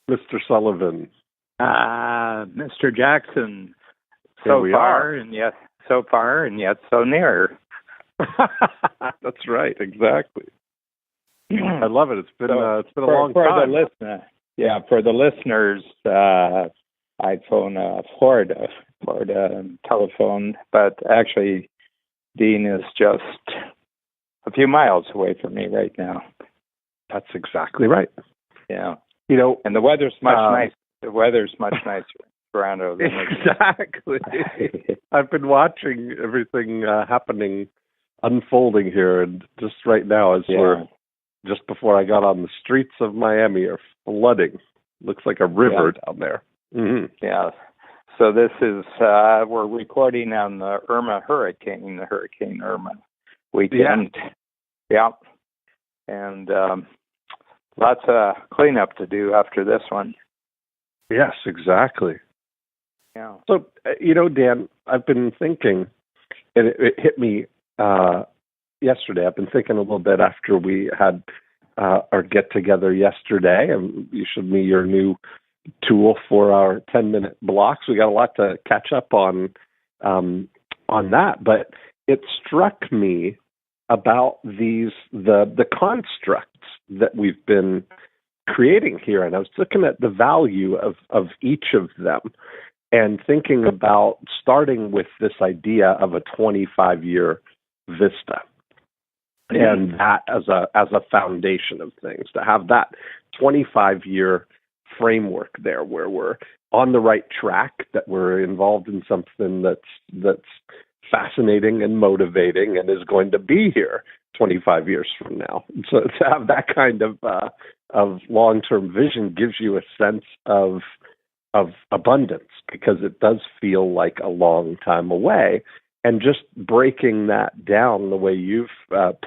Mr. Sullivan? Mr. Jackson, so far and yet so near. That's right, exactly. I love it. It's been a long time. For the listeners, iPhone Ford telephone, but actually, Dean is just a few miles away from me right now. That's exactly right. Yeah, and the weather's much nicer. The weather's much nicer in Toronto. Exactly. I've been watching everything happening, unfolding here, and just right now, we're just before I got on the streets of Miami, are flooding. Looks like a river down there. Mm-hmm. Yeah. So this is we're recording on the Hurricane Irma weekend. Yeah. And lots of cleanup to do after this one. Yes, exactly. Yeah. So, Dan, I've been thinking, and it hit me yesterday. I've been thinking a little bit after we had our get-together yesterday, and you showed me your new tool for our 10-minute blocks. We got a lot to catch up on that, but it struck me about the constructs that we've been creating here, and I was looking at the value of each of them and thinking about starting with this idea of a 25-year vista, and that as a foundation of things, to have that 25-year framework there where we're on the right track, that we're involved in something that's fascinating and motivating and is going to be here 25 years from now. So to have that kind of long-term vision gives you a sense of abundance, because it does feel like a long time away. And just breaking that down the way you've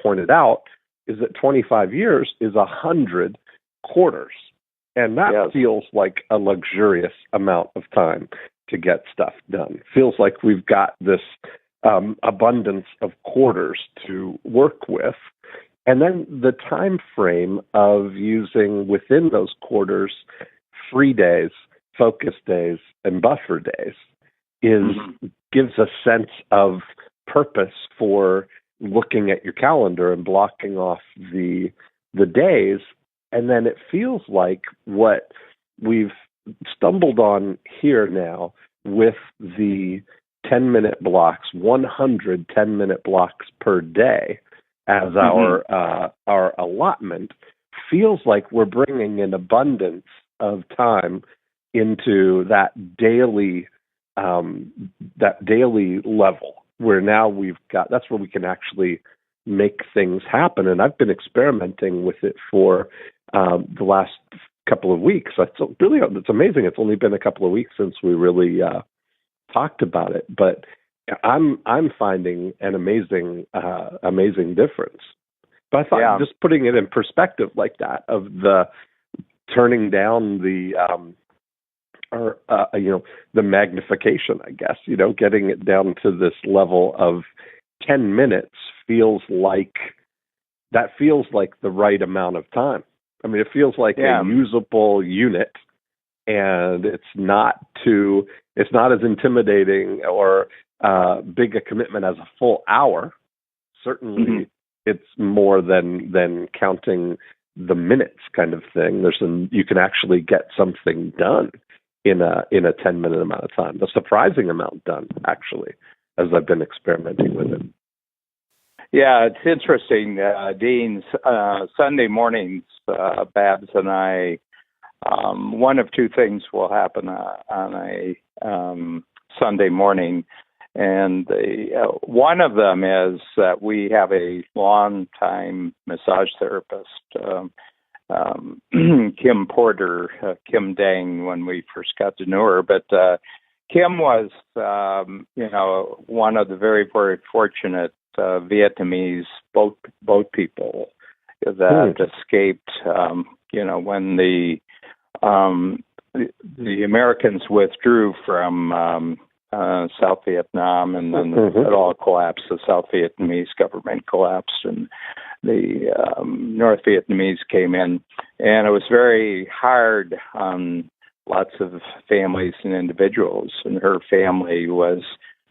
pointed out is that 25 years is 100 quarters. And that feels like a luxurious amount of time to get stuff done. Feels like we've got this abundance of quarters to work with. And then the time frame of using within those quarters free days, focus days, and buffer days gives a sense of purpose for looking at your calendar and blocking off the days. And then it feels like what we've stumbled on here now with the 10-minute blocks, 100 10-minute blocks per day as our allotment, feels like we're bringing an abundance of time into that daily level, where now we've got, that's where we can actually make things happen. And I've been experimenting with it for the last couple of weeks. It's amazing. It's only been a couple of weeks since we really talked about it, but I'm finding an amazing difference. But I thought just putting it in perspective like that, of the turning down the magnification, I guess, getting it down to this level of 10 minutes feels like the right amount of time. I mean, it feels like a usable unit, and it's not as intimidating or big a commitment as a full hour. Certainly, it's more than counting the minutes kind of thing. You can actually get something done in a 10-minute amount of time. A surprising amount done, actually, as I've been experimenting with it. Yeah, it's interesting. Dean's Sunday mornings, Babs and I, one of two things will happen on a Sunday morning. And one of them is that we have a long-time massage therapist, Kim Porter, Kim Dang, when we first got to know her. But Kim was, one of the very, very fortunate Vietnamese boat people that escaped, when the Americans withdrew from South Vietnam, and then it all collapsed. The South Vietnamese government collapsed, and North Vietnamese came in, and it was very hard on lots of families and individuals. And her family was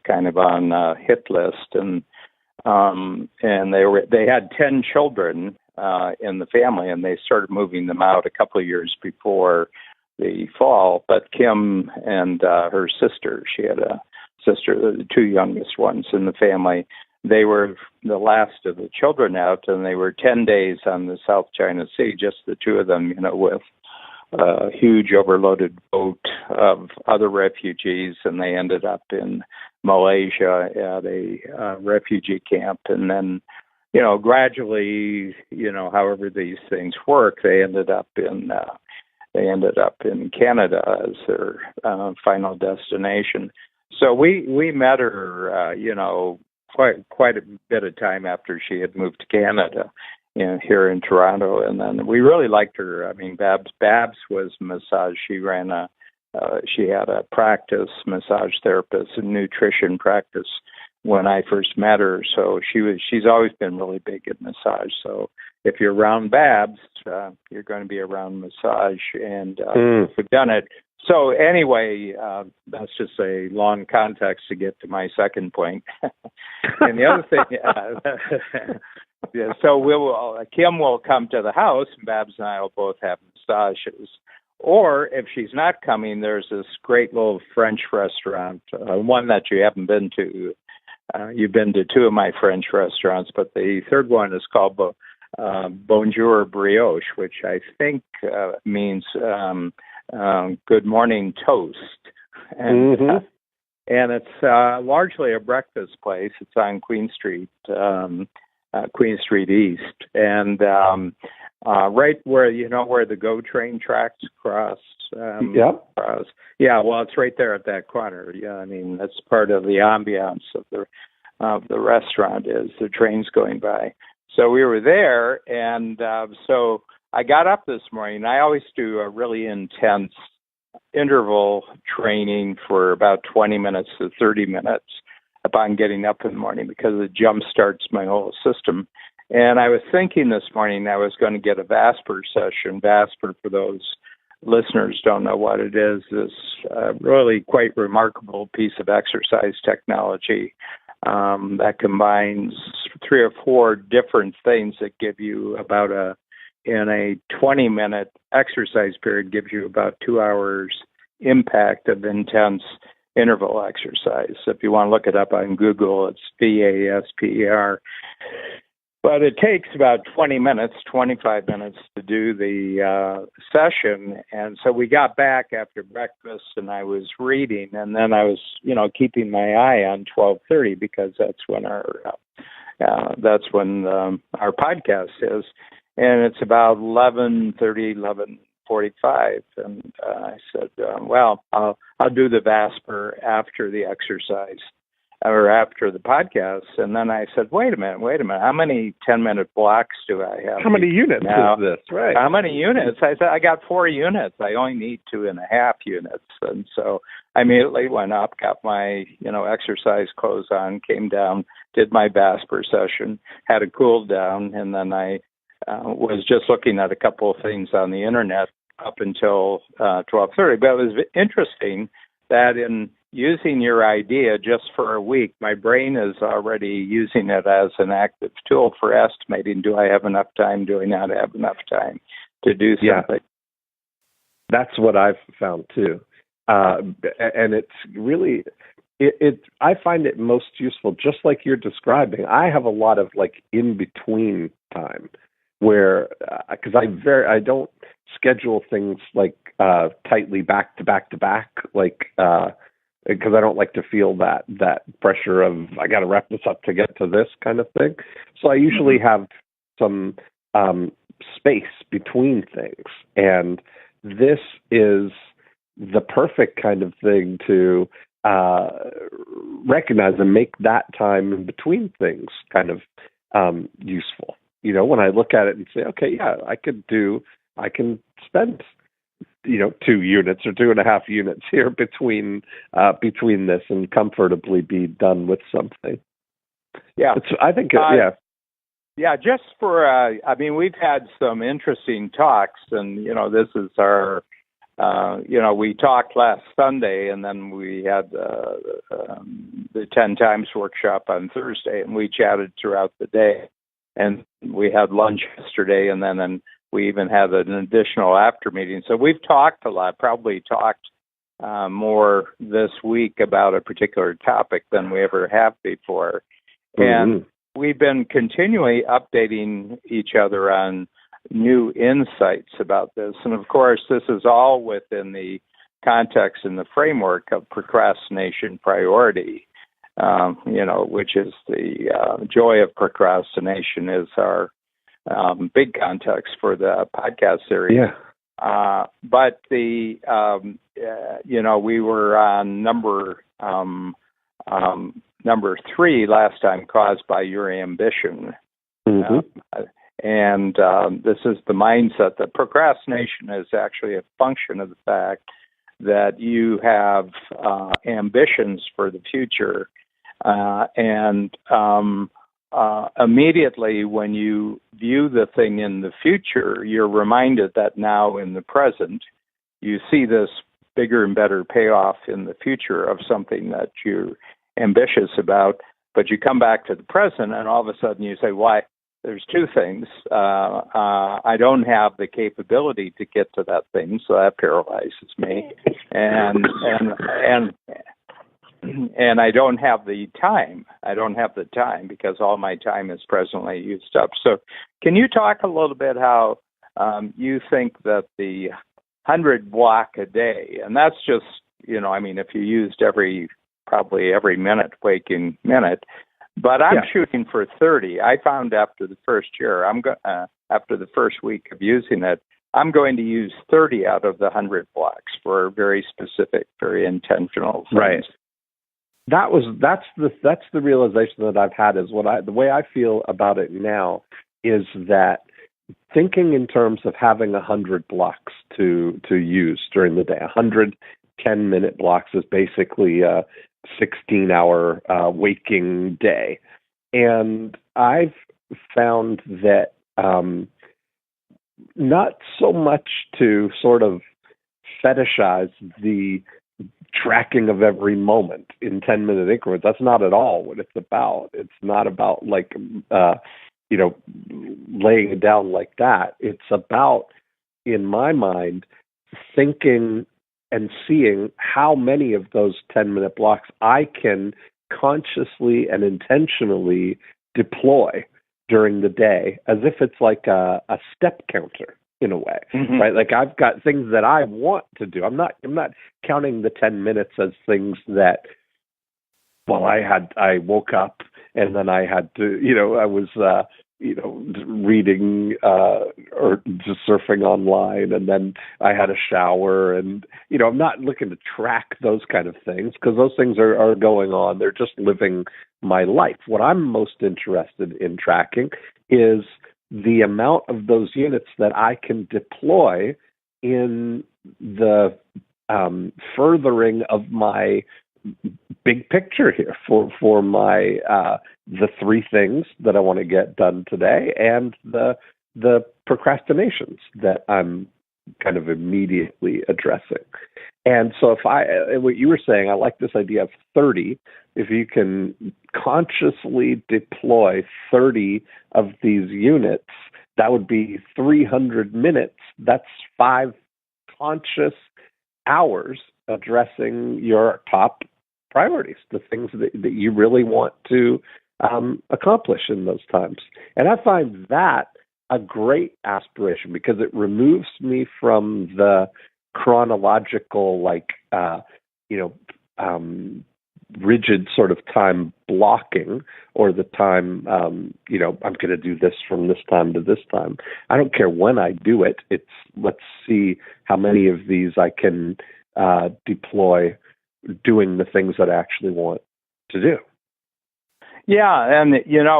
kind of on a hit list, and they had 10 children in the family, and they started moving them out a couple of years before the fall. But Kim and her sister, she had a sister, the two youngest ones in the family, they were the last of the children out, and they were 10 days on the South China Sea, just the two of them, with a huge overloaded boat of other refugees, and they ended up in Malaysia at a refugee camp. And then, gradually, however these things work, they ended up in Canada as their final destination. So we met her, quite a bit of time after she had moved to Canada, here in Toronto, and then we really liked her. I mean, Babs was massage. She had a practice, massage therapist, and nutrition practice when I first met her. So she's always been really big at massage. So if you're around Babs, you're going to be around massage, and we've done it. So anyway, that's just a long context to get to my second point. And the other thing, so Kim will come to the house, and Babs and I will both have massages. Or if she's not coming, there's this great little French restaurant, one that you haven't been to. You've been to two of my French restaurants, but the third one is called Bonjour Brioche, which I think means good morning toast. And it's largely a breakfast place. It's on Queen Street East, and right where where the GO train tracks cross. Cross. Yeah, well, it's right there at that corner. Yeah, I mean that's part of the ambiance of the restaurant is the trains going by. So we were there, and so I got up this morning. I always do a really intense interval training for about 20 minutes to 30 minutes upon getting up in the morning because it jump starts my whole system. And I was thinking this morning I was going to get a Vasper session. Vasper, for those listeners don't know what it is really quite remarkable piece of exercise technology that combines 3 or 4 different things that give you in a 20-minute exercise period, gives you about 2 hours impact of intense interval exercise. So if you want to look it up on Google, it's VASPER. But it takes about 20 minutes, 25 minutes to do the session. And so we got back after breakfast, and I was reading, and then I was, keeping my eye on 12:30 because that's when our podcast is, and it's about 11:30, 11:45. And I said, well, I'll do the Vasper after the exercise or after the podcast. And then I said, wait a minute, how many 10-minute blocks do I have? How many units now? Is this? Right. How many units? I said, I got 4 units. I only need 2.5 units. And so I immediately went up, got my, exercise clothes on, came down, did my Vasper session, had a cool down, and then I was just looking at a couple of things on the internet up until 12:30. But it was interesting that in using your idea just for a week, my brain is already using it as an active tool for estimating, do I have enough time, do I not have enough time to do something? Yeah. That's what I've found too. And it's really, I find it most useful, just like you're describing. I have a lot of in-between time where, because I don't schedule things tightly back to back to back, because I don't like to feel that pressure of I got to wrap this up to get to this kind of thing. So I usually have some space between things, and this is the perfect kind of thing to recognize and make that time in between things kind of useful. When I look at it and say, okay, yeah, I can spend 2 units or 2.5 units here between this and comfortably be done with something. Yeah, I think yeah. Yeah, just for, we've had some interesting talks, and, this is our, we talked last Sunday, and then we had the 10 times workshop on Thursday, and we chatted throughout the day. And we had lunch yesterday, and then we even had an additional after meeting. So we've talked a lot, probably talked more this week about a particular topic than we ever have before. And we've been continually updating each other on new insights about this. And of course, this is all within the context and the framework of procrastination priority, which is the Joy of Procrastination is our big context for the podcast series. Yeah. But we were on number 3 last time, caused by your ambition. And this is the mindset that procrastination is actually a function of the fact that you have ambitions for the future. And immediately when you view the thing in the future, you're reminded that now in the present, you see this bigger and better payoff in the future of something that you're ambitious about, but you come back to the present and all of a sudden you say, why? There's 2 things. I don't have the capability to get to that thing, so that paralyzes me. And I don't have the time. I don't have the time because all my time is presently used up. So can you talk a little bit how you think that the 100 block a day, and that's just, if you used probably every minute, waking minute, but I'm shooting for 30. I found after the first year, after the first week of using it, I'm going to use 30 out of the 100 blocks for very specific, very intentional things. Right. That's the realization that I've had is the way I feel about it now is that thinking in terms of having 100 blocks to use during the day, 100 10-minute blocks is basically a 16-hour waking day. And I've found that not so much to sort of fetishize the tracking of every moment in 10-minute increments. That's not at all what it's about. It's not about laying it down like that. It's about, in my mind, thinking and seeing how many of those 10-minute blocks I can consciously and intentionally deploy during the day, as if it's like a step counter in a way, right? Like I've got things that I want to do. I'm not counting the 10 minutes as things that, I woke up and then I had to, I was, reading or just surfing online, and then I had a shower, and I'm not looking to track those kind of things because those things are going on. They're just living my life. What I'm most interested in tracking is the amount of those units that I can deploy in the furthering of my big picture here for my the 3 things that I want to get done today and the procrastinations that I'm kind of immediately addressing. And so what you were saying, I like this idea of 30. If you can consciously deploy 30 of these units, that would be 300 minutes. That's 5 conscious hours addressing your top priorities, the things that you really want to accomplish in those times. And I find that a great aspiration because it removes me from the chronological, rigid sort of time blocking or the time, I'm going to do this from this time to this time. I don't care when I do it. It's let's see how many of these I can deploy doing the things that I actually want to do. Yeah, and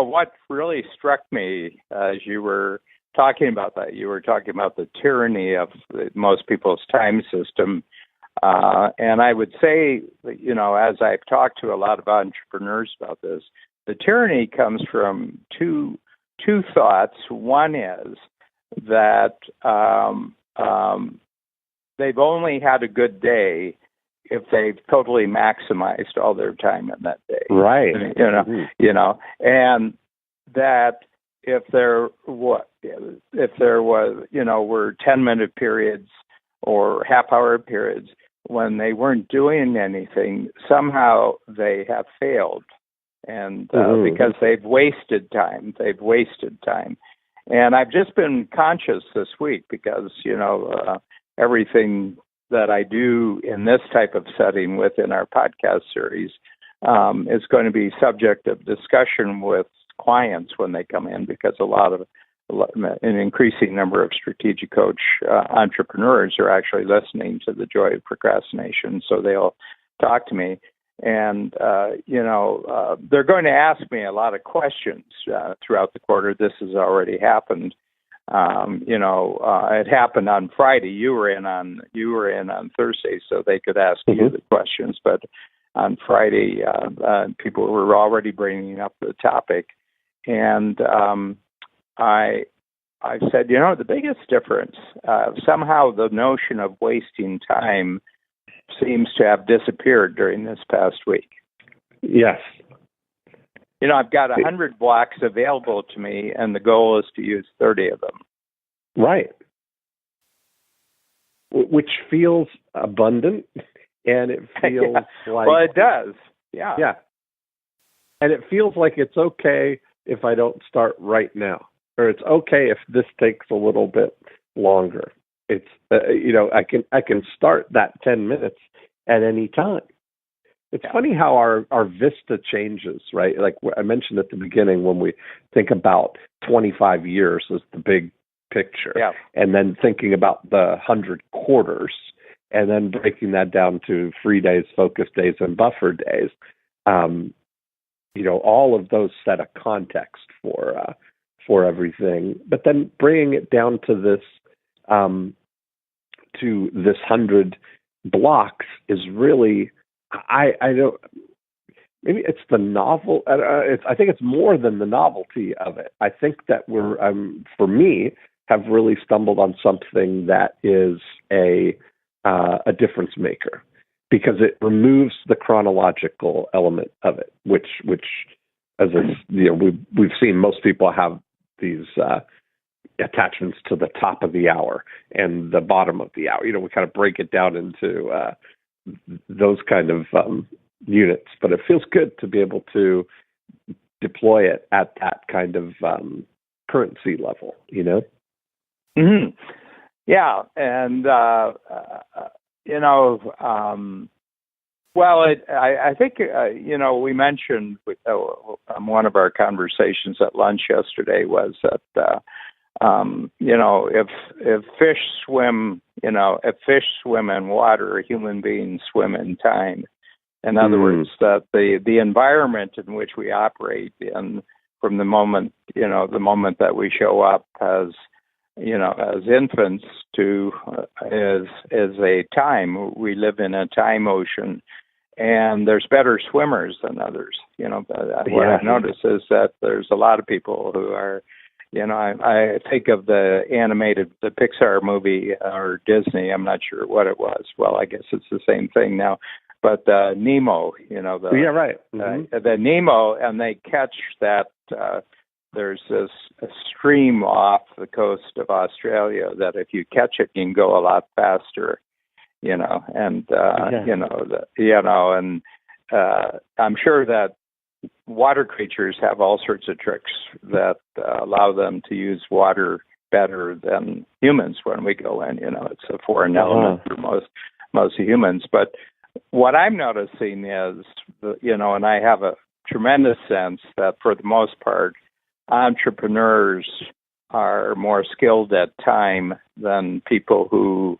what really struck me as you were talking about that, you were talking about the tyranny of most people's time system. And I would say, as I've talked to a lot of entrepreneurs about this, the tyranny comes from two two thoughts. One is that they've only had a good day if they've totally maximized all their time in that day. Right. And that if there was, were 10-minute periods or half-hour periods when they weren't doing anything, somehow they have failed. And because they've wasted time. And I've just been conscious this week because, everything that I do in this type of setting within our podcast series is going to be subject of discussion with clients when they come in, because an increasing number of strategic coach entrepreneurs are actually listening to the Joy of Procrastination, so they'll talk to me. And, they're going to ask me a lot of questions throughout the quarter. This has already happened. It happened on Friday. You were in on Thursday, so they could ask you the questions. But on Friday, people were already bringing up the topic. And I said, the biggest difference, somehow the notion of wasting time seems to have disappeared during this past week. Yes. I've got 100 blocks available to me, and the goal is to use 30 of them. Right. Which feels abundant, and it feels like... Well, it does. Yeah. Yeah. And it feels like it's okay if I don't start right now, or it's okay if this takes a little bit longer. It's I can start that 10 minutes at any time. It's funny how our vista changes, right? Like I mentioned at the beginning, when we think about 25 years as the big picture, and then thinking about the 100 quarters, and then breaking that down to free days, focus days, and buffer days. All of those set a context for everything. But then bringing it down to this 100 blocks is really, I don't, maybe it's the novel. I think it's more than the novelty of it. I think that we're, for me, have really stumbled on something that is a difference maker, because it removes the chronological element of it, which as we've seen, most people have these attachments to the top of the hour and the bottom of the hour. We kind of break it down into those kind of units, but it feels good to be able to deploy it at that kind of currency level, Mm-hmm. Yeah. And, I think, we mentioned one of our conversations at lunch yesterday was that, if fish swim, if fish swim in water, human beings swim in time. In other words, that the environment in which we operate in, from the moment that we show up as infants to is a time. We live in a time ocean, and there's better swimmers than others. What I've noticed is that there's a lot of people who are, I think of the Pixar movie or Disney, I'm not sure what it was. Well, I guess it's the same thing now. But Nemo, the Nemo, and they catch that there's a stream off the coast of Australia that if you catch it, you can go a lot faster, and I'm sure that water creatures have all sorts of tricks that allow them to use water better than humans when we go in. It's a foreign element for most humans. But what I'm noticing is, and I have a tremendous sense that for the most part, entrepreneurs are more skilled at time than people who,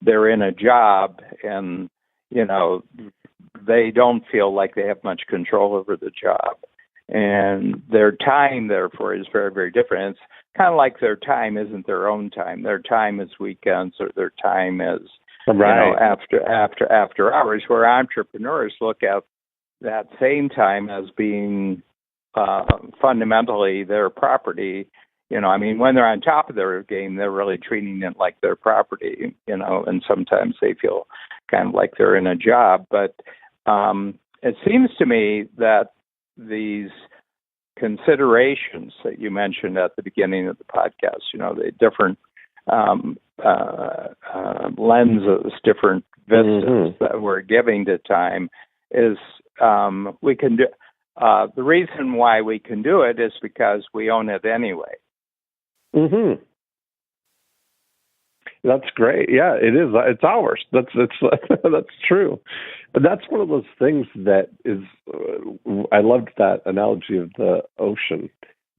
they're in a job and, they don't feel like they have much control over the job. And their time, therefore, is very, very different. It's kind of like their time isn't their own time. Their time is weekends, or their time is, after hours, where entrepreneurs look at that same time as being fundamentally their property. I mean, when they're on top of their game, they're really treating it like their property, and sometimes they feel kind of like they're in a job. But it seems to me that these considerations that you mentioned at the beginning of the podcast, the different lenses, different vistas that we're giving to time, is we can do. The reason why we can do it is because we own it anyway. Mm-hmm. That's great. Yeah, it is. It's ours. That's true. But that's one of those things that is. I loved that analogy of the ocean.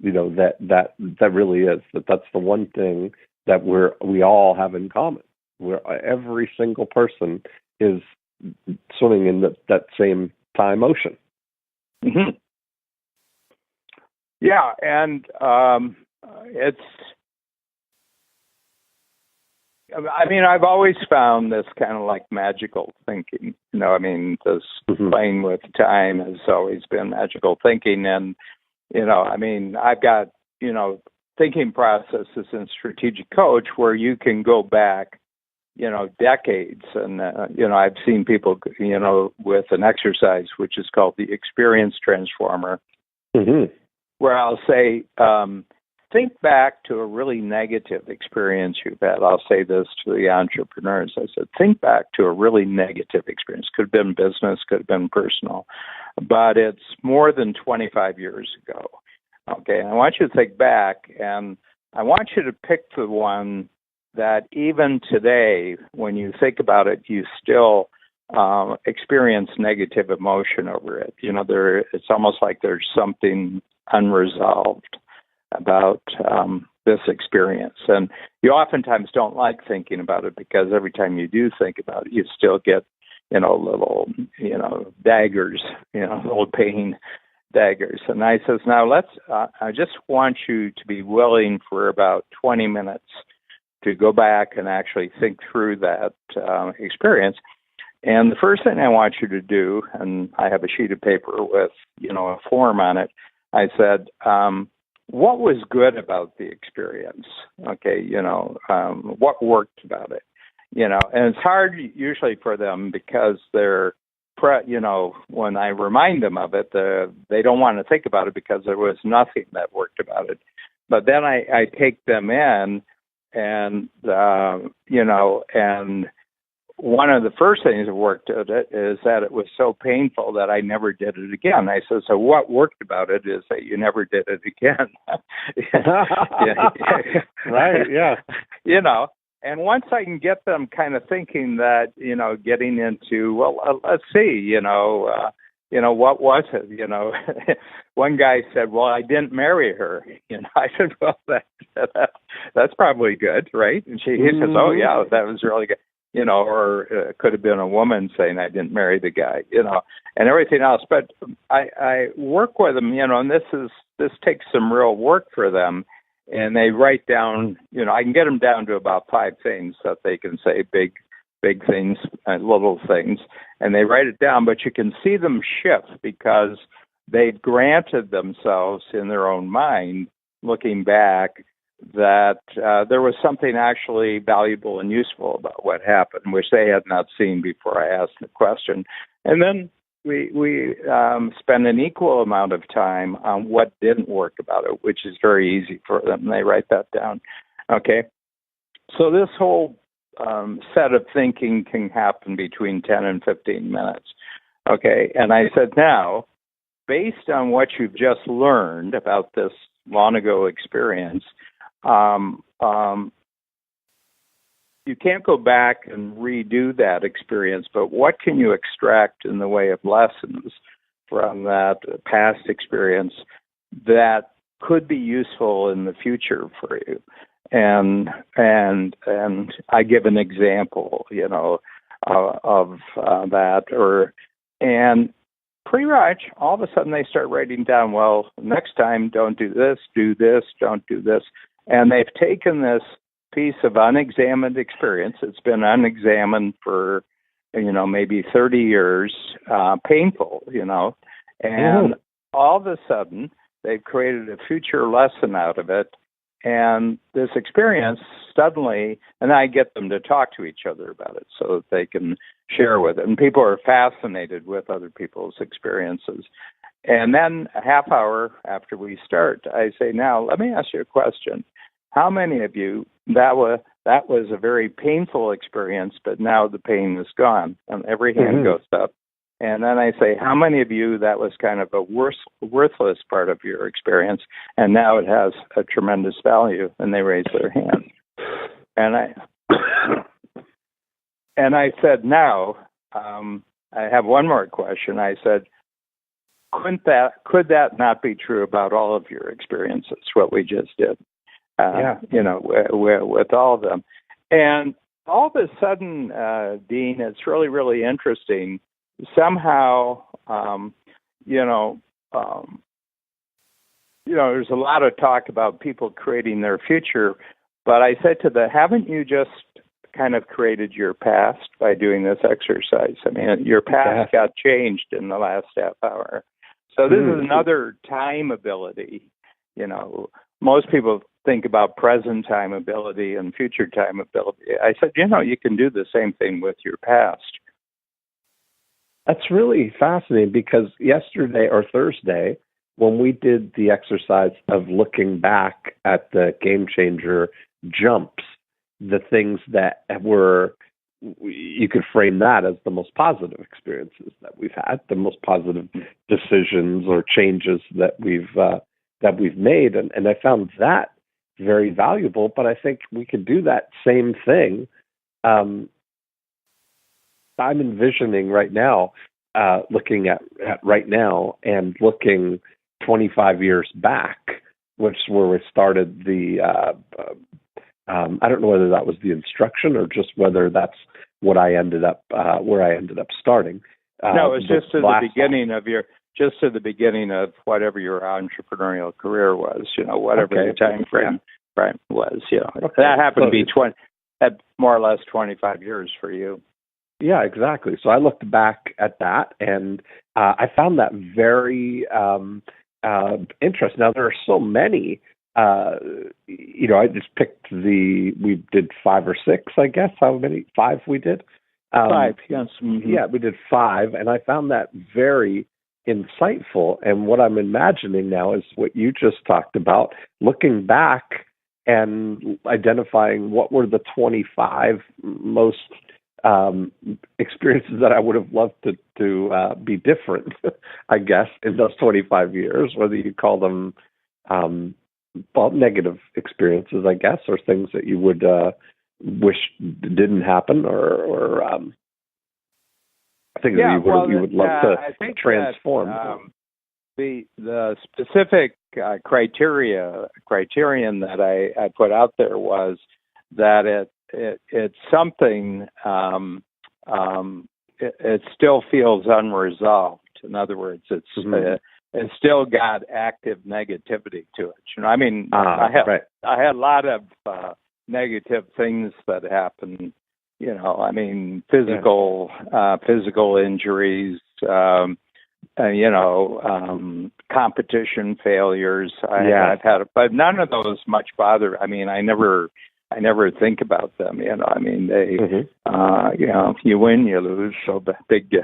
That really is. That's the one thing that we all have in common. Where every single person is swimming in that same time ocean. Mm-hmm. Yeah, and it's. I mean, I've always found this kind of like magical thinking. This playing with time has always been magical thinking, and I mean, I've got thinking processes in Strategic Coach where you can go back, decades, and I've seen people, with an exercise which is called the Experience Transformer, where I'll say, think back to a really negative experience you've had. I'll say this to the entrepreneurs. I said, think back to a really negative experience. Could have been business, could have been personal, but it's more than 25 years ago. Okay, and I want you to think back, and I want you to pick the one that even today, when you think about it, you still experience negative emotion over it. It's almost like there's something unresolved about this experience. And you oftentimes don't like thinking about it because every time you do think about it, you still get, little, daggers, little pain daggers. And I says, now I just want you to be willing for about 20 minutes to go back and actually think through that experience. And the first thing I want you to do, and I have a sheet of paper with, a form on it, I said, what was good about the experience? Okay, what worked about it? And it's hard usually for them because they're, when I remind them of it, they don't want to think about it because there was nothing that worked about it. But then I take them in and, and one of the first things that worked at it is that it was so painful that I never did it again. I said, so what worked about it is that you never did it again. Right, yeah. And once I can get them kind of thinking that, getting into, let's see, what was it? One guy said, well, I didn't marry her. I said, well, that's probably good, right? And he says, oh, yeah, that was really good. Or it could have been a woman saying I didn't marry the guy, and everything else. But I work with them, and this takes some real work for them. And they write down, I can get them down to about 5 things that they can say, big things and little things, and they write it down. But you can see them shift because they've granted themselves in their own mind, looking back, that there was something actually valuable and useful about what happened, which they had not seen before I asked the question. And then we spend an equal amount of time on what didn't work about it, which is very easy for them. They write that down. Okay. So this whole set of thinking can happen between 10 and 15 minutes. Okay. And I said, now, based on what you've just learned about this long ago experience, you can't go back and redo that experience, but what can you extract in the way of lessons from that past experience that could be useful in the future for you? And I give an example, of that, and pretty much all of a sudden they start writing down, well, next time don't do this, don't do this. And they've taken this piece of unexamined experience. It's been unexamined for, maybe 30 years, painful, and all of a sudden they've created a future lesson out of it. And this experience suddenly, and I get them to talk to each other about it so that they can share with it. And people are fascinated with other people's experiences. And then a half hour after we start, I say, now, let me ask you a question. How many of you, that was a very painful experience, but now the pain is gone? And every hand goes up. And then I say, how many of you, that was kind of a worthless part of your experience, and now it has a tremendous value? And they raise their hand. And I said, now, I have one more question. I said, could that not be true about all of your experiences, what we just did? With all of them. And all of a sudden, Dean, it's really, really interesting. Somehow, there's a lot of talk about people creating their future, but I said to them, haven't you just kind of created your past by doing this exercise? I mean, your past got changed in the last half hour. So this is another time ability. Most people think about present time ability and future time ability. I said, you can do the same thing with your past. That's really fascinating, because yesterday or Thursday, when we did the exercise of looking back at the game changer jumps, the things that were, you could frame that as the most positive experiences that we've had, the most positive decisions or changes that we've made, and I found that very valuable. But I think we could do that same thing. I'm envisioning right now, looking at right now and looking 25 years back, which is where we started the. I don't know whether that was the instruction or just whether that's what I ended up where I ended up starting. No, it's just to the beginning of whatever your entrepreneurial career was. Whatever the time frame was. Okay. That happened to be more or less 25 years for you. Yeah, exactly. So I looked back at that, and I found that very interesting. Now, there are so many. I just picked we did 5 or 6, I guess. How many? 5 we did? 5, yes. Mm-hmm. Yeah, we did 5, and I found that very insightful. And what I'm imagining now is what you just talked about, looking back and identifying what were the 25 most experiences that I would have loved to be different, I guess, in those 25 years, whether you call them negative experiences, I guess, or things that you would wish didn't happen, or things that you would love to transform. The specific criterion that I put out there was that it's something it still feels unresolved. In other words, it's still got active negativity to it. I had a lot of negative things that happened. Physical injuries, competition failures. I've had, but none of those much bother. I never think about them. They, if you win, you lose. So big deal.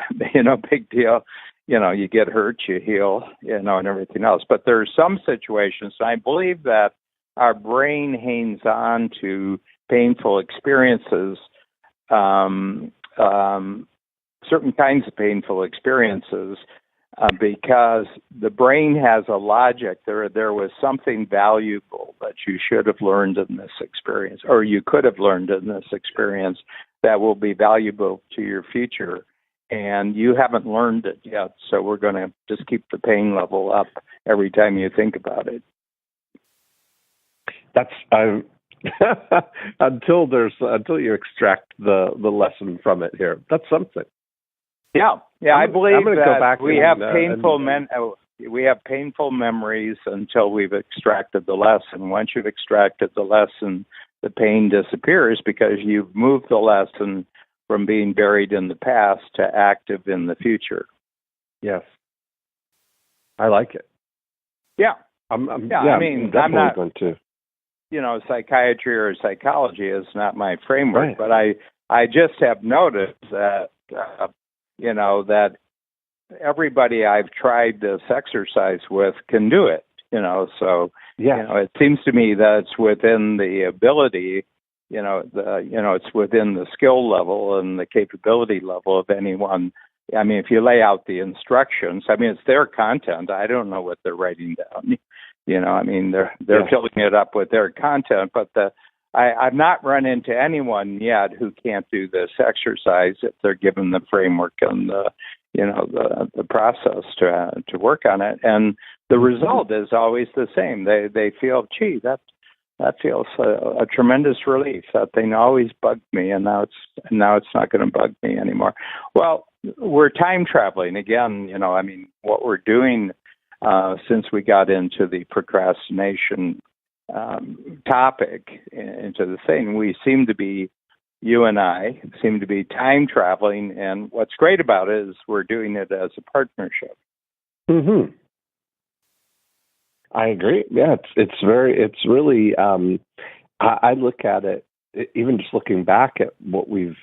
You get hurt, you heal, and everything else. But there are some situations, I believe, that our brain hangs on to painful experiences, certain kinds of painful experiences, because the brain has a logic. There was something valuable that you should have learned in this experience, or you could have learned in this experience, that will be valuable to your future. And you haven't learned it yet, so we're going to just keep the pain level up every time you think about it. That's until you extract the lesson from it here. That's something. Yeah. I believe that we have painful memories until we've extracted the lesson. Once you've extracted the lesson, the pain disappears because you've moved the lesson from being buried in the past to active in the future. Yes. I like it. Yeah. I'm definitely going to. Psychiatry or psychology is not my framework, Right. but I just have noticed that, that everybody I've tried this exercise with can do it, so, it seems to me that it's within the ability, it's within the skill level and the capability level of anyone. I mean, if you lay out the instructions, it's their content. I don't know what they're writing down. They're filling it up with their content, but I've not run into anyone yet who can't do this exercise if they're given the framework and the process to work on it. And the result is always the same. They feel, gee, that feels a tremendous relief. That thing always bugged me, and now it's not going to bug me anymore. Well, we're time traveling again. What we're doing since we got into the procrastination topic, into the thing, you and I seem to be time traveling, and what's great about it is we're doing it as a partnership. Mm-hmm. I agree. Yeah, it's really, I look at it, even just looking back at what we've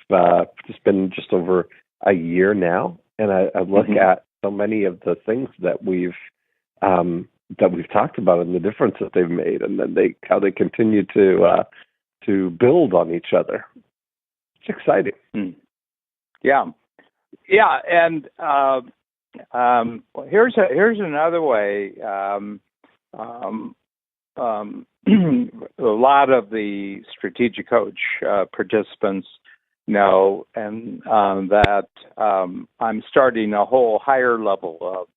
just been just over a year now, and I look at so many of the things that we've talked about and the difference that they've made, and then how they continue to build on each other. It's exciting. Yeah, and here's another way. A lot of the strategic coach participants know, and that I'm starting a whole higher level of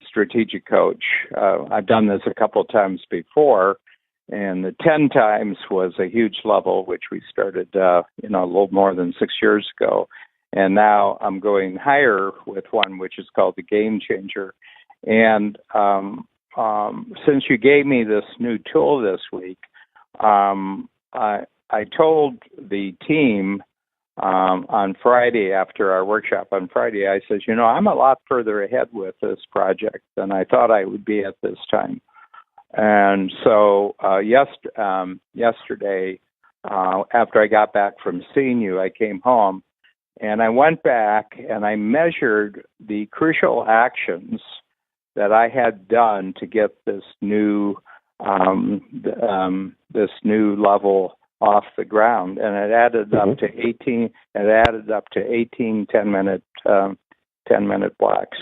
strategic coach. I've done this a couple of times before, and the 10 times was a huge level, which we started, a little more than 6 years ago. And now I'm going higher with one, which is called the Game Changer. And since you gave me this new tool this week, I told the team on Friday, after our workshop on Friday, I said, I'm a lot further ahead with this project than I thought I would be at this time. And so yesterday, after I got back from seeing you, I came home and I went back and I measured the crucial actions that I had done to get this new level off the ground, and it added up to 18. It added up to 18 10-minute blocks.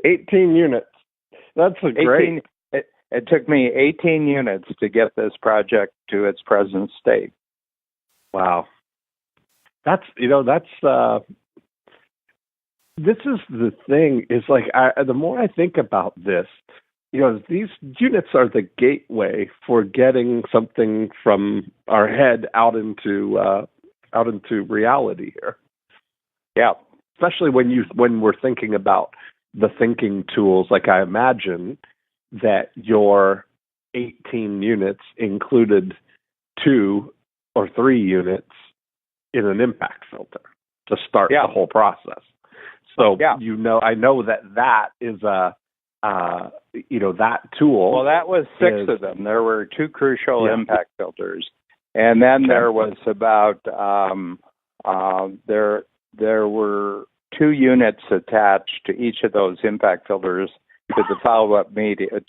18 units. That's great. It took me 18 units to get this project to its present state. Wow. This is the thing, is like, the more I think about this, these units are the gateway for getting something from our head out into reality here. Yeah. Especially when we're thinking about the thinking tools, like I imagine that your 18 units included 2 or 3 units in an impact filter to start the whole process. So, I know that is that tool. Well, that was 6 of them. There were 2 crucial impact filters. And then there was about, there were 2 units attached to each of those impact filters to the follow-up meetings.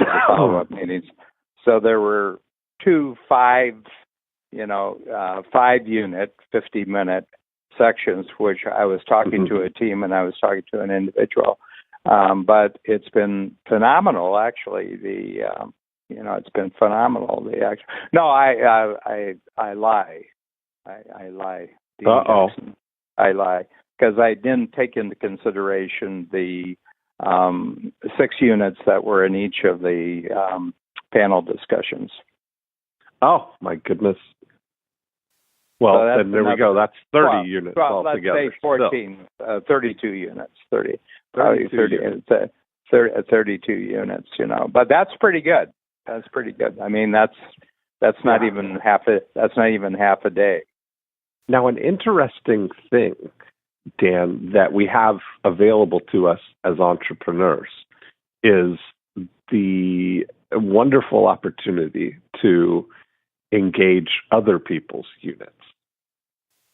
So there were 2 5-unit, 50-minute sections, which I was talking to a team and I was talking to an individual. But it's been phenomenal, actually. It's been phenomenal. I lie. I lie. Dean Jackson. I lie, because I didn't take into consideration the 6 units that were in each of the panel discussions. Oh, my goodness. Well, so then there we go. That's 30 units altogether. Let's say 14, 32 units. 32 units, But that's pretty good. That's pretty good. I mean, that's not even half a day. Now, an interesting thing, Dan, that we have available to us as entrepreneurs is the wonderful opportunity to engage other people's units.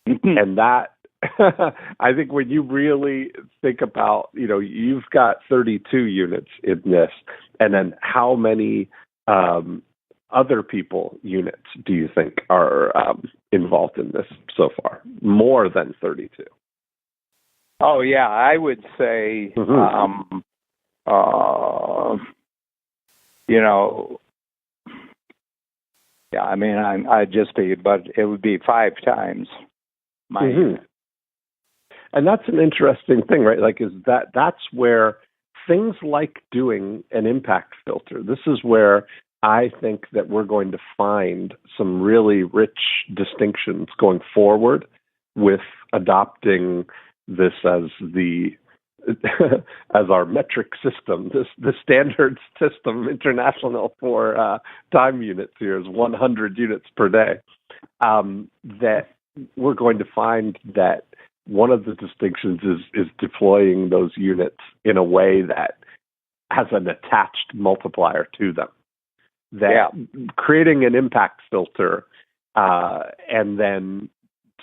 And that, I think when you really think about, you've got 32 units in this, and then how many other people units do you think are involved in this so far? More than 32. Oh, yeah, I would say, yeah, I mean, I'd just be, but it would be 5 times my unit. And that's an interesting thing, right? Like, that's where things like doing an impact filter, this is where I think that we're going to find some really rich distinctions going forward with adopting this as as our metric system, the standard system international for time units here is 100 units per day. That we're going to find that one of the distinctions is deploying those units in a way that has an attached multiplier to them. That creating an impact filter and then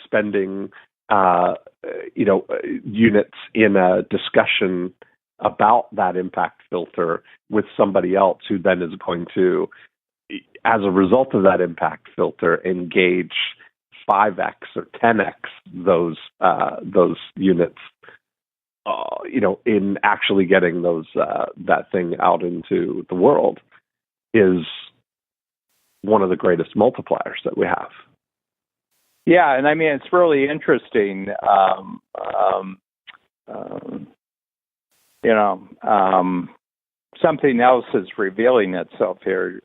spending units in a discussion about that impact filter with somebody else who then is going to, as a result of that impact filter, engage 5x or 10x those units, in actually getting that thing out into the world, is one of the greatest multipliers that we have. Yeah, and I mean, it's really interesting. Something else is revealing itself here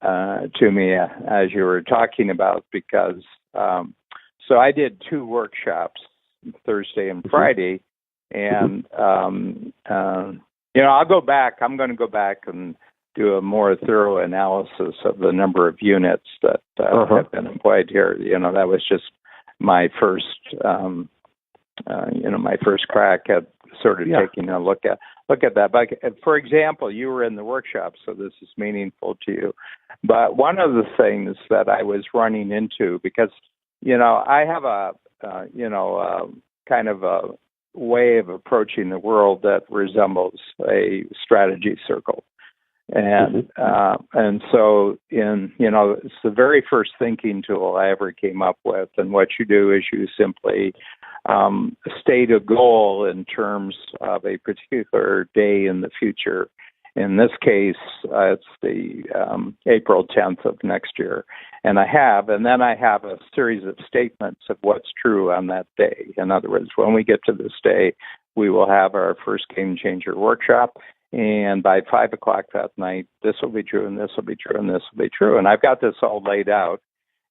to me as you were talking about, because so I did 2 workshops, Thursday and Friday, and I'll go back. I'm going to go back and do a more thorough analysis of the number of units that have been employed here. That was just my first, my first crack at sort of taking a look at that. But for example, you were in the workshop, so this is meaningful to you. But one of the things that I was running into, because I have a kind of a way of approaching the world that resembles a strategy circle. And so it's the very first thinking tool I ever came up with. And what you do is you simply state a goal in terms of a particular day in the future. In this case, it's the April 10th of next year. And then I have a series of statements of what's true on that day. In other words, when we get to this day, we will have our first Game Changer workshop. And by 5 o'clock that night, this will be true, and this will be true, and this will be true. And I've got this all laid out.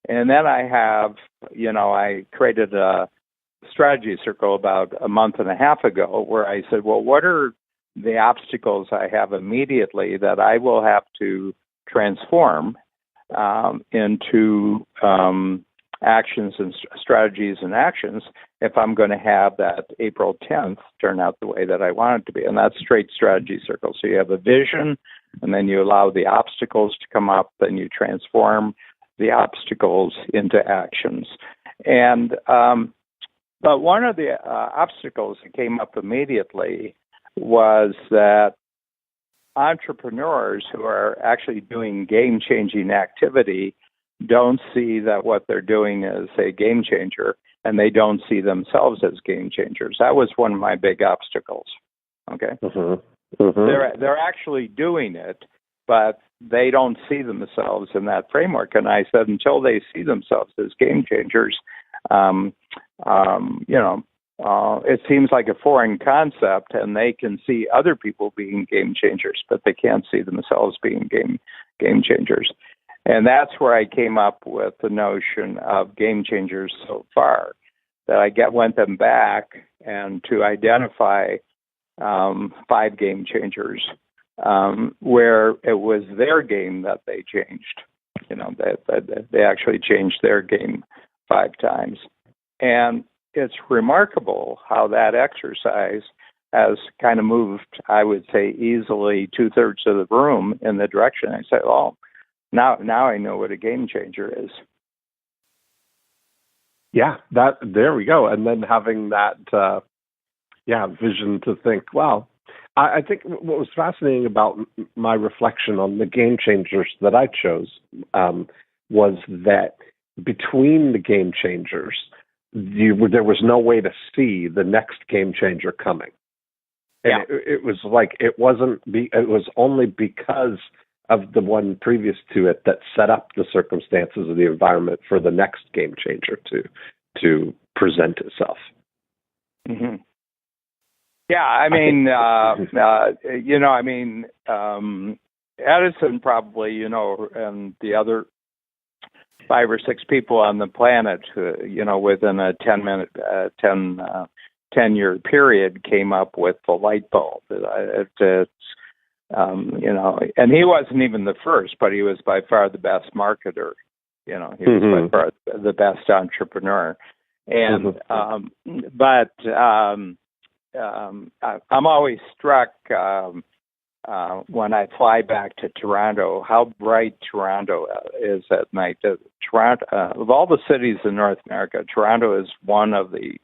And then I have, I created a strategy circle about a month and a half ago where I said, well, what are the obstacles I have immediately that I will have to transform into actions and strategies and actions if I'm going to have that April 10th turn out the way that I want it to be. And that's straight strategy circle. So you have a vision, and then you allow the obstacles to come up, then you transform the obstacles into actions. And but one of the obstacles that came up immediately was that entrepreneurs who are actually doing game-changing activity don't see that what they're doing is a game changer, and they don't see themselves as game changers. That was one of my big obstacles. Okay, they're actually doing it, but they don't see themselves in that framework. And I said, until they see themselves as game changers, it seems like a foreign concept, and they can see other people being game changers, but they can't see themselves being game changers. And that's where I came up with the notion of game changers so far, that I went them back and to identify 5 game changers where it was their game that they changed. They actually changed their game 5 times. And it's remarkable how that exercise has kind of moved, I would say, easily 2/3 of the room in the direction. I say, oh, now I know what a game changer is. Yeah, there we go. And then having that, vision to think, well, I think what was fascinating about my reflection on the game changers that I chose was that between the game changers, there was no way to see the next game changer coming. And it was like it was only because of the one previous to it that set up the circumstances of the environment for the next game changer to present itself. Mm-hmm. Yeah, I mean, Edison probably, and the other 5 or 6 people on the planet, within a 10-year period came up with the light bulb. And he wasn't even the first, but he was by far the best marketer. He was by far the best entrepreneur. And I'm always struck when I fly back to Toronto, how bright Toronto is at night. Toronto, of all the cities in North America, Toronto is one of the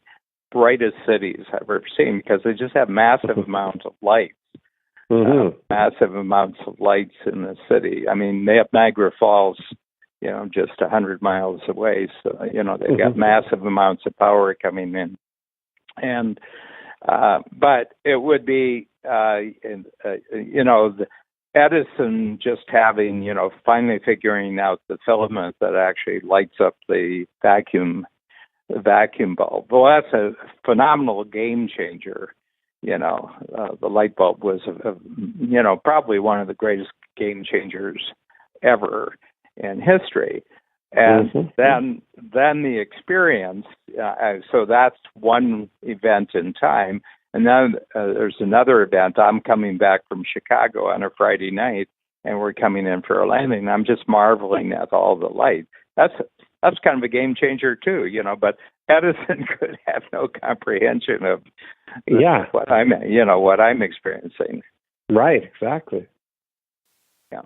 brightest cities I've ever seen because they just have massive amounts of lights. Massive amounts of lights in the city. I mean, they have Niagara Falls, just 100 miles away. So, they've got massive amounts of power coming in. And, but it would be, the Edison just having, finally figuring out the filament that actually lights up the vacuum bulb. Well, that's a phenomenal game changer. The light bulb was, probably one of the greatest game changers ever in history. And then the experience, so that's one event in time. And then there's another event. I'm coming back from Chicago on a Friday night, and we're coming in for a landing. I'm just marveling at all the light. That's kind of a game changer too, but Edison could have no comprehension of what I'm experiencing. Right, exactly. Yeah.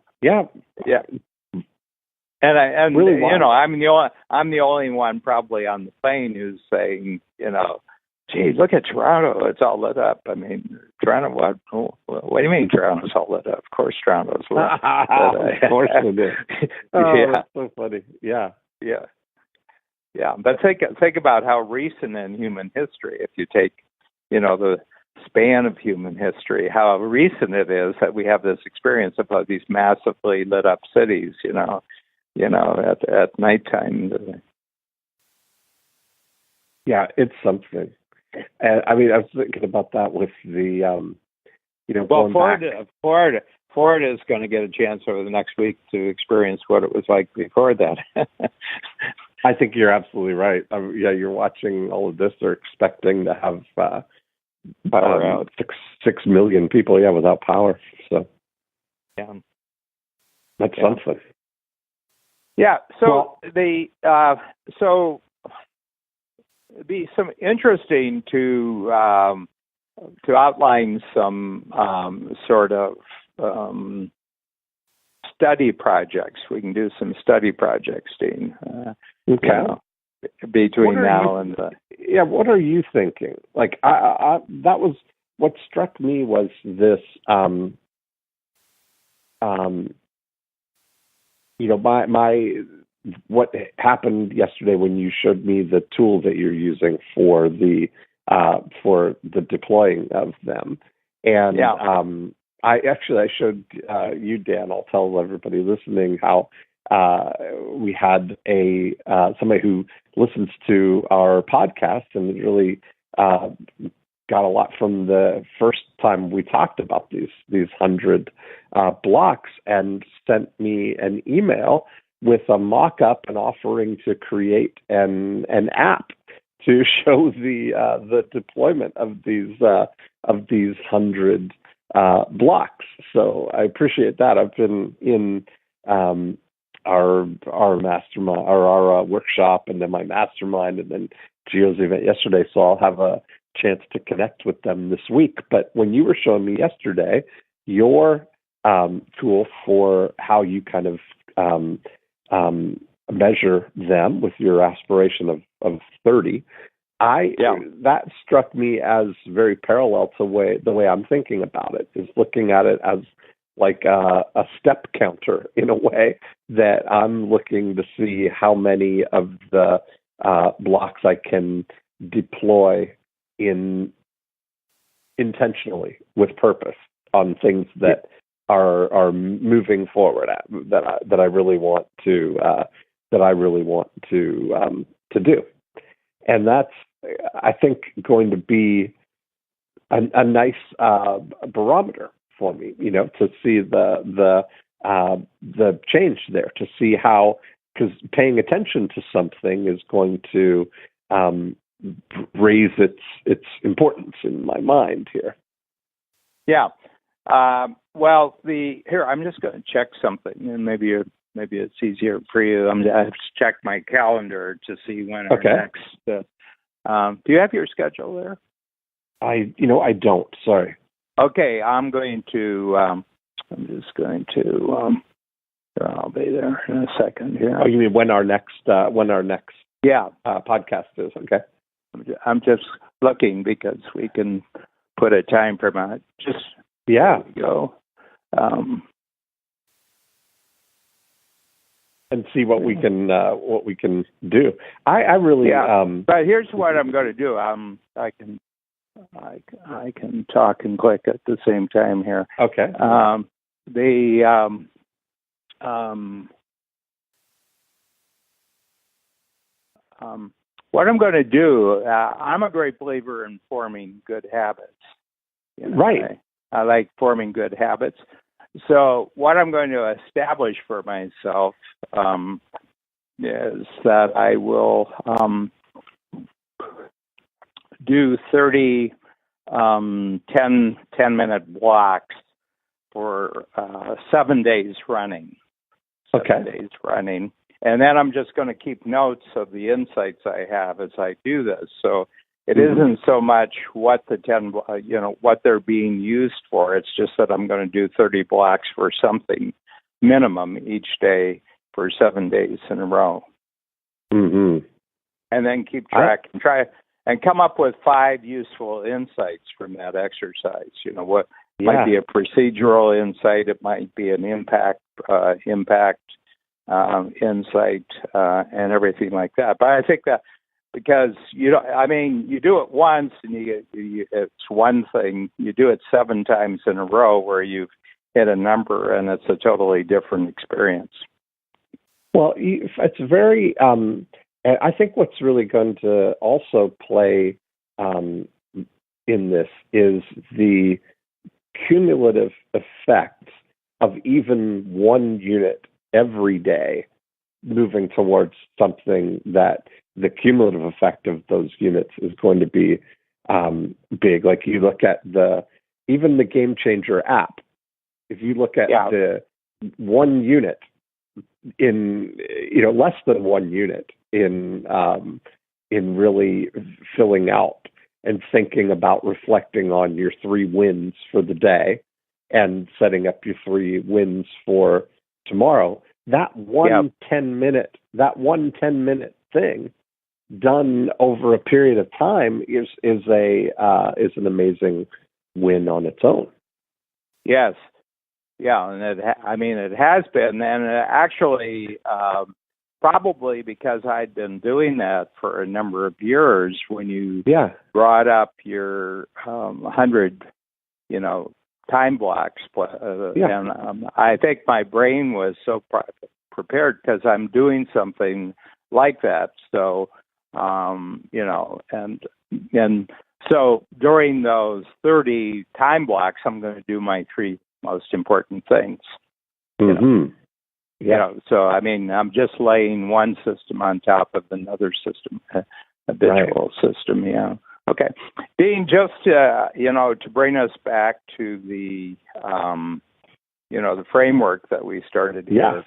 And really I'm the only one probably on the plane who's saying, gee, look at Toronto, it's all lit up. I mean, Toronto, what? What do you mean Toronto's all lit up? Of course Toronto's lit up. Of course it is. That's so funny. Yeah. But think about how recent in human history, if you take, the span of human history, how recent it is that we have this experience about these massively lit up cities, at nighttime. Yeah, it's something. And I mean, I was thinking about that with the, Ford is going to get a chance over the next week to experience what it was like before that. I think you're absolutely right. You're watching all of this. They're expecting to have power out 6 million people, without power. So, that's something. Yeah. So it'd be some interesting to outline some sort of study projects. We can do some study projects, Dean. Between now and what are you thinking? Like, I that was what struck me was this. What happened yesterday when you showed me the tool that you're using for the deploying of them, and I showed you, Dan. I'll tell everybody listening how we had somebody who listens to our podcast and really got a lot from the first time we talked about these 100 blocks, and sent me an email with a mock-up and offering to create an app to show the deployment of these 100 blocks. So I appreciate that. I've been in our mastermind or our workshop, and then my mastermind, and then Gio's event yesterday. So I'll have a chance to connect with them this week. But when you were showing me yesterday your tool for how you kind of measure them with your aspiration of 30, that struck me as very parallel to the way I'm thinking about it, is looking at it as like a step counter in a way, that I'm looking to see how many of the blocks I can deploy intentionally with purpose on things that are moving forward, that I really want to do. And that's, I think, going to be a nice barometer for me, to see the change there, to see how, because paying attention to something is going to raise its importance in my mind here. Yeah. Well, here, I'm just going to check something, and maybe it's easier for you. I have to check my calendar to see when our next. Do you have your schedule there? I don't. Sorry. Okay, I'm just going to. I'll be there in a second here. Oh, you mean when our next podcast is? Okay. I'm just looking because we can put a time per minute. There we go. And see what we can do. I really. But here's what I'm going to do. I can talk and click at the same time here. Okay. What I'm going to do, I'm a great believer in forming good habits. Right. I like forming good habits. So what I'm going to establish for myself is that I will do 30 10-minute blocks for 7 days running. 7 days running. And then I'm just going to keep notes of the insights I have as I do this. So it isn't so much what what they're being used for. It's just that I'm going to do 30 blocks for something minimum each day for 7 days in a row. Mm-hmm. And then keep track and try and come up with 5 useful insights from that exercise. What might be a procedural insight. It might be an impact insight and everything like that. But I think that because you do it once and it's one thing. You do it 7 times in a row where you've hit a number, and it's a totally different experience. Well, it's very. I think what's really going to also play in this is the cumulative effect of even 1 unit every day moving towards something that the cumulative effect of those units is going to be big. Like you look at even the Game Changer app. If you look at the 1 unit in less than 1 unit in really filling out and thinking about reflecting on your 3 wins for the day and setting up your 3 wins for tomorrow, that one 10-minute thing done over a period of time is an amazing win on its own. Yes. Yeah, and it has been, and actually, probably because I'd been doing that for a number of years. When you brought up your 100, time blocks, and I think my brain was so prepared because I'm doing something like that. So, and so during those 30 time blocks, I'm going to do my 3 most important things. So I'm just laying one system on top of another system, a habitual system. Yeah. Okay, Dean. Just to bring us back to the the framework that we started here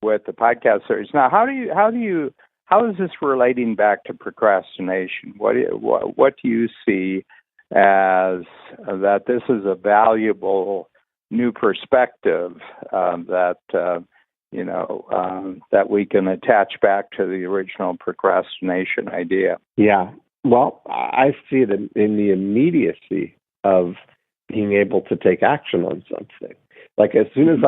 with the podcast series. Now, how do you how is this relating back to procrastination? What do you see as that this is a valuable new perspective that we can attach back to the original procrastination idea? Yeah. Well, I see it in the immediacy of being able to take action on something. Like as soon as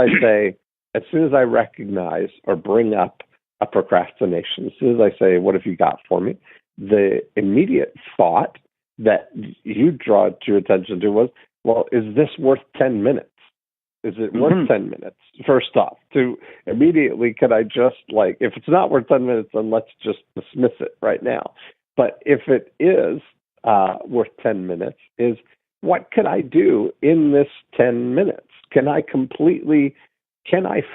I recognize or bring up a procrastination, as soon as I say, what have you got for me? The immediate thought that you draw to your attention to was, well, is this worth 10 minutes? Is it worth 10 minutes? First off, to immediately, could I just if it's not worth 10 minutes, then let's just dismiss it right now. But if it is worth 10 minutes, is what can I do in this 10 minutes? Can I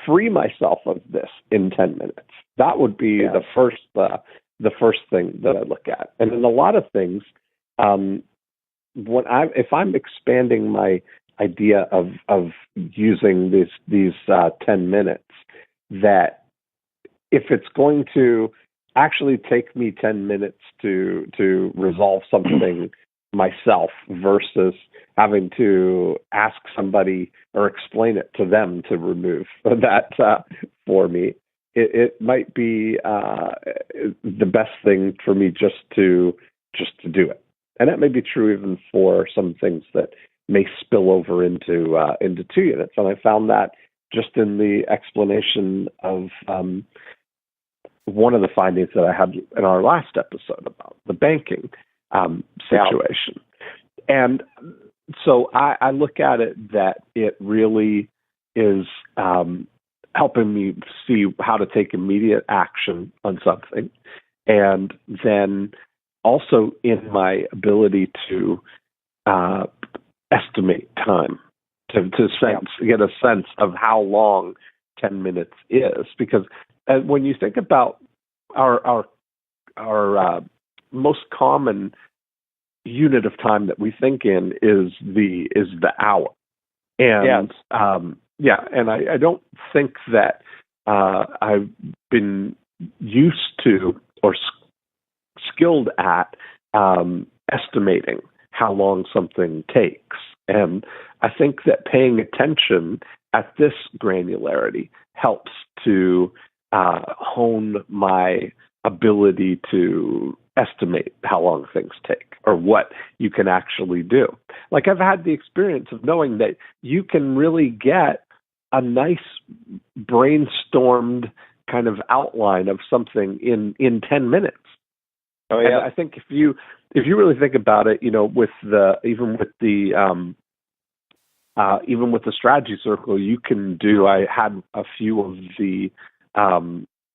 free myself of this in 10 minutes? That would be the first thing that I look at. And in a lot of things, if I'm expanding my idea of using these 10 minutes, that if it's going to actually take me 10 minutes to resolve something myself versus having to ask somebody or explain it to them to remove that for me, it might be the best thing for me just to do it. And that may be true even for some things that may spill over into 2 units. And I found that just in the explanation of one of the findings that I had in our last episode about the banking situation. And so I look at it that it really is helping me see how to take immediate action on something. And then also in my ability to estimate time, to get a sense of how long 10 minutes is. Because when you think about our most common unit of time that we think in is the hour. And and I don't think that I've been used to or skilled at estimating how long something takes. And I think that paying attention at this granularity helps to hone my ability to estimate how long things take or what you can actually do. Like I've had the experience of knowing that you can really get a nice brainstormed kind of outline of something in 10 minutes. Oh yeah. And I think if you really think about it, even with the strategy circle, you can do. I had a few of the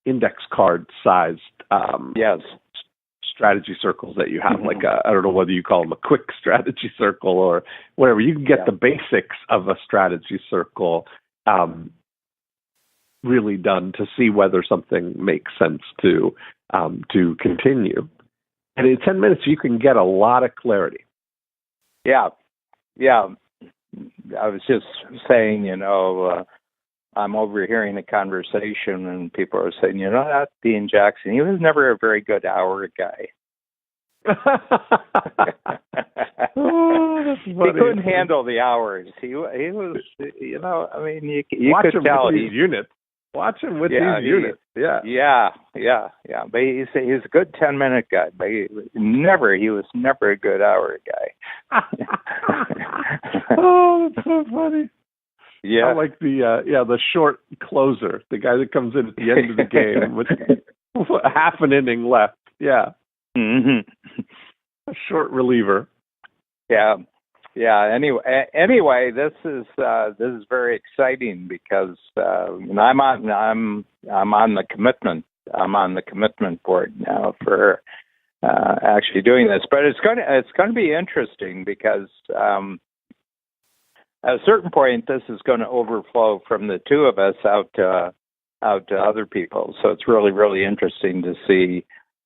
index card sized strategy circles that you have. Like I don't know whether you call them a quick strategy circle or whatever. You can get the basics of a strategy circle really done to see whether something makes sense to continue. And in 10 minutes, you can get a lot of clarity. Yeah. I was just saying, I'm overhearing a conversation and people are saying, that Dean Jackson, he was never a very good hour guy. That's funny. He couldn't handle the hours. He was, you Watch could tell these units. Watch him with these units. Yeah. But he's a good 10-minute guy. But he was never a good hour guy. Oh, that's so funny. Yeah. I like the short closer, the guy that comes in at the end of the game with half an inning left. Yeah. Mm-hmm. A short reliever. Yeah. Anyway, this is very exciting because I'm on the commitment. I'm on the commitment board now for actually doing this. But it's going to be interesting because at a certain point, this is going to overflow from the two of us out to other people. So it's really, really interesting to see,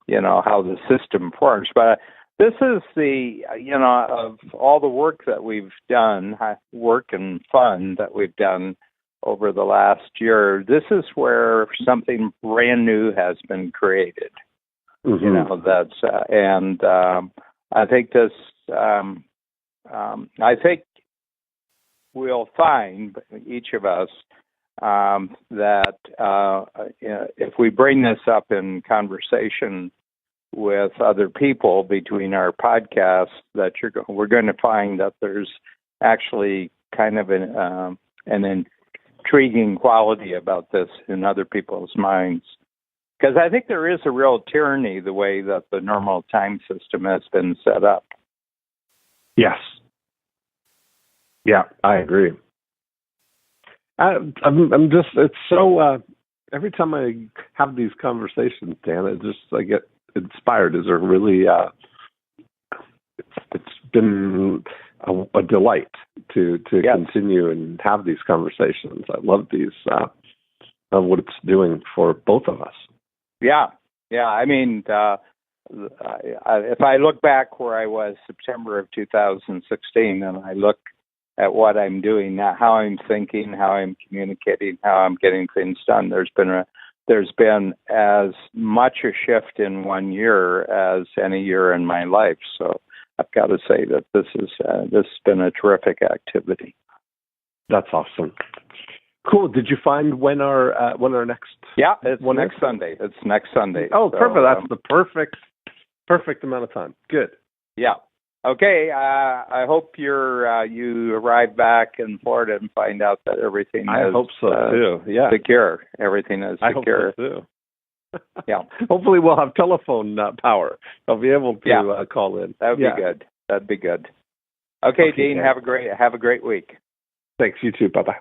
how the system forms. But this is of all the work that we've done, work and fun that we've done over the last year, this is where something brand new has been created. You know, that's and I think this. I think we'll find, each of us, that if we bring this up in conversation with other people between our podcasts, that we're going to find that there's actually kind of an intriguing quality about this in other people's minds. Because I think there is a real tyranny the way that the normal time system has been set up. Yes. Yeah, I agree. I'm just, it's so, every time I have these conversations, Dan, I get inspired. Is there really, it's been a delight to Yes. continue and have these conversations. I love these, what it's doing for both of us. Yeah. I mean, if I look back where I was September of 2016, and I look at what I'm doing now, how I'm thinking, how I'm communicating, how I'm getting things done, there's been as much a shift in 1 year as any year in my life. So I've got to say that this has been a terrific activity. That's awesome. Cool. Did you find when our next? Yeah, it's next Sunday. It's next Sunday. Oh, so, perfect. That's the perfect amount of time. Good. Yeah. Okay. I hope you arrive back in Florida and find out that everything is. I hope so too. Yeah. Secure. Everything is secure. I hope so too. Yeah. Hopefully we'll have telephone power. I'll be able to call in. That'd be good. Okay, Dean. Have a great week. Thanks. You too. Bye bye.